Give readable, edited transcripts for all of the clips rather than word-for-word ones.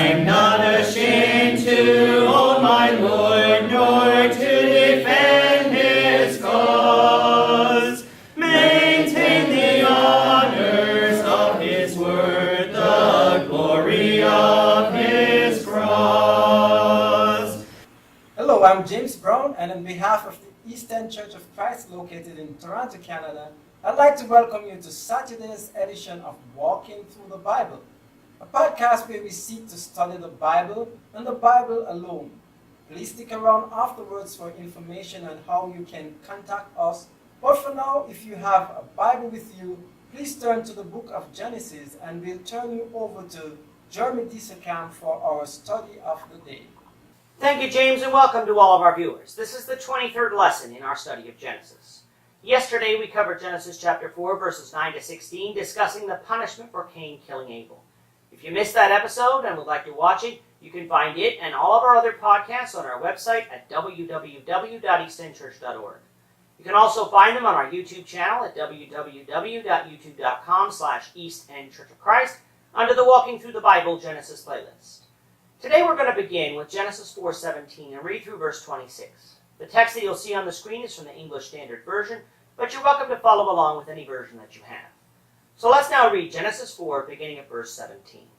I'm not ashamed to own my Lord, nor to defend his cause. Maintain the honors of his word, the glory of his cross. Hello, I'm James Brown, and on behalf of the Eastern Church of Christ located in Toronto, Canada, I'd like to welcome you to Saturday's edition of Walking Through the Bible, a podcast where we seek to study the Bible and the Bible alone. Please stick around afterwards for information on how you can contact us. But for now, if you have a Bible with you, please turn to the book of Genesis, and we'll turn you over to Jeremy Disacam for our study of the day. Thank you, James, and welcome to all of our viewers. This is the 23rd lesson in our study of Genesis. Yesterday, we covered Genesis chapter 4, verses 9 to 16, discussing the punishment for Cain killing Abel. If you missed that episode and would like to watch it, you can find it and all of our other podcasts on our website at www.easternchurch.org. You can also find them on our YouTube channel at www.youtube.com/EastEndChurchOfChrist under the Walking Through the Bible Genesis playlist. Today we're going to begin with Genesis 4:17 and read through verse 26. The text that you'll see on the screen is from the English Standard Version, but you're welcome to follow along with any version that you have. So let's now read Genesis 4, beginning at verse 17.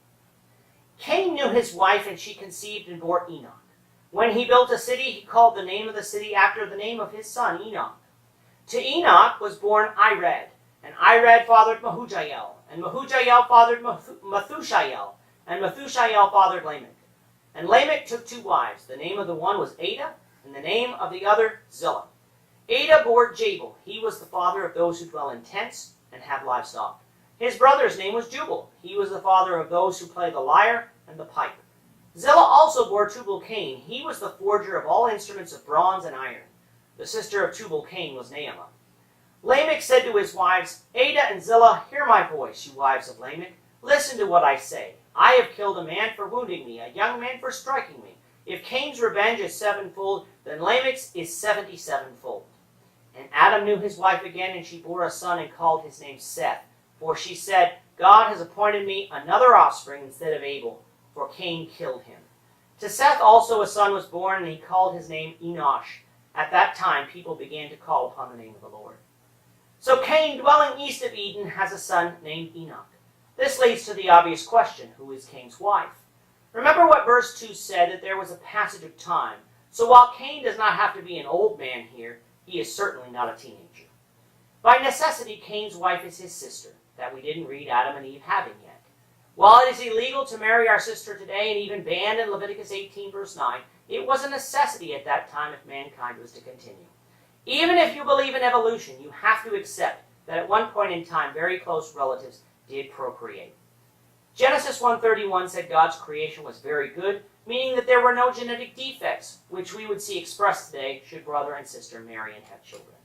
Cain knew his wife, and she conceived and bore Enoch. When he built a city, he called the name of the city after the name of his son, Enoch. To Enoch was born Irad, and Irad fathered Mehujael, and Mehujael fathered Methushael, and Methushael fathered Lamech. And Lamech took two wives. The name of the one was Ada, and the name of the other Zillah. Ada bore Jabal. He was the father of those who dwell in tents and have livestock. His brother's name was Jubal. He was the father of those who play the lyre and the pipe. Zillah also bore Tubal-Cain. He was the forger of all instruments of bronze and iron. The sister of Tubal-Cain was Naamah. Lamech said to his wives, Ada and Zillah, hear my voice, you wives of Lamech. Listen to what I say. I have killed a man for wounding me, a young man for striking me. If Cain's revenge is sevenfold, then Lamech's is 77-fold. And Adam knew his wife again, and she bore a son and called his name Seth. For she said, God has appointed me another offspring instead of Abel, for Cain killed him. To Seth also a son was born, and he called his name Enosh. At that time people began to call upon the name of the Lord. So Cain, dwelling east of Eden, has a son named Enoch. This leads to the obvious question, who is Cain's wife? Remember what verse 2 said, that there was a passage of time. So while Cain does not have to be an old man here, he is certainly not a teenager. By necessity, Cain's wife is his sister, that we didn't read Adam and Eve having yet. While it is illegal to marry our sister today and even banned in Leviticus 18 verse 9, it was a necessity at that time if mankind was to continue. Even if you believe in evolution, you have to accept that at one point in time, very close relatives did procreate. Genesis 1:31 said God's creation was very good, meaning that there were no genetic defects, which we would see expressed today should brother and sister marry and have children.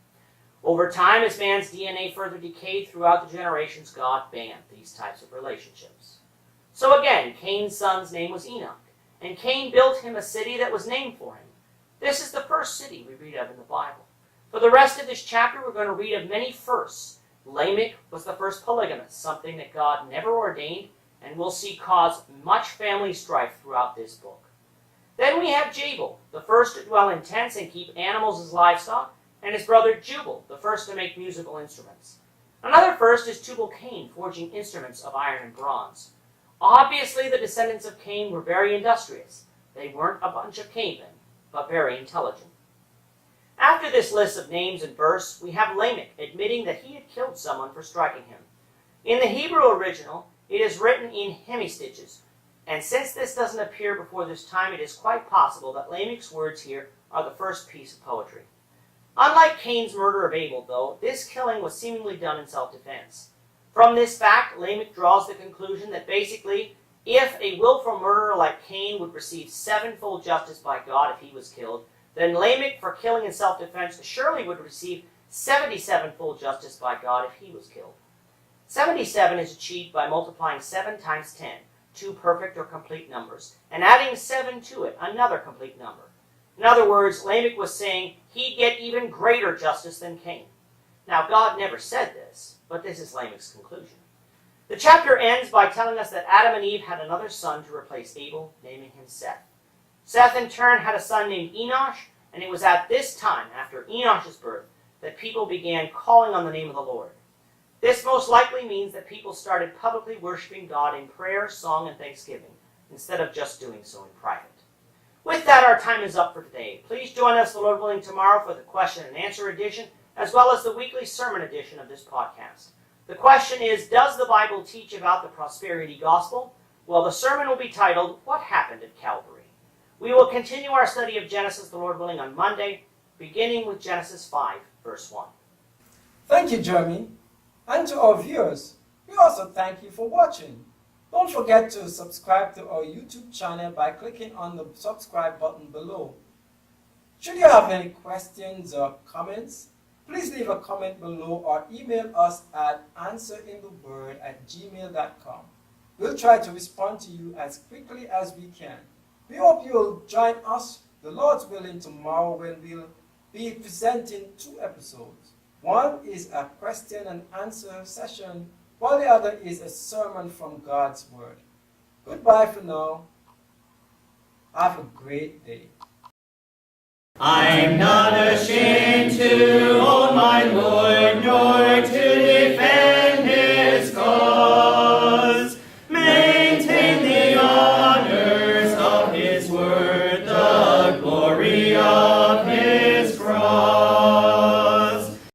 Over time, as man's DNA further decayed throughout the generations, God banned these types of relationships. So again, Cain's son's name was Enoch, and Cain built him a city that was named for him. This is the first city we read of in the Bible. For the rest of this chapter, we're going to read of many firsts. Lamech was the first polygamist, something that God never ordained, and we'll see cause much family strife throughout this book. Then we have Jabal, the first to dwell in tents and keep animals as livestock, and his brother Jubal, the first to make musical instruments. Another first is Tubal-Cain, forging instruments of iron and bronze. Obviously, the descendants of Cain were very industrious. They weren't a bunch of cavemen, but very intelligent. After this list of names and births, we have Lamech admitting that he had killed someone for striking him. In the Hebrew original, it is written in hemistiches, and since this doesn't appear before this time, it is quite possible that Lamech's words here are the first piece of poetry. Unlike Cain's murder of Abel, though, this killing was seemingly done in self-defense. From this fact, Lamech draws the conclusion that basically, if a willful murderer like Cain would receive sevenfold justice by God if he was killed, then Lamech, for killing in self-defense, surely would receive 77-fold justice by God if he was killed. 77 is achieved by multiplying 7 times 10, two perfect or complete numbers, and adding 7 to it, another complete number. In other words, Lamech was saying he'd get even greater justice than Cain. Now, God never said this, but this is Lamech's conclusion. The chapter ends by telling us that Adam and Eve had another son to replace Abel, naming him Seth. Seth in turn had a son named Enosh, and it was at this time, after Enosh's birth, that people began calling on the name of the Lord. This most likely means that people started publicly worshiping God in prayer, song, and thanksgiving, instead of just doing so in private. With that, our time is up for today. Please join us, the Lord willing, tomorrow for the question and answer edition, as well as the weekly sermon edition of this podcast. The question is, does the Bible teach about the prosperity gospel? Well, the sermon will be titled, What Happened at Calvary? We will continue our study of Genesis, the Lord willing, on Monday, beginning with Genesis 5, verse 1. Thank you, Jeremy. And to our viewers, we also thank you for watching. Don't forget to subscribe to our YouTube channel by clicking on the subscribe button below. Should you have any questions or comments, please leave a comment below or email us at answerintheword@gmail.com. We'll try to respond to you as quickly as we can. We hope you'll join us, the Lord's willing, tomorrow when we'll be presenting 2 episodes. One is a question and answer session, while the other is a sermon from God's Word. Goodbye for now. Have a great day. I'm not ashamed to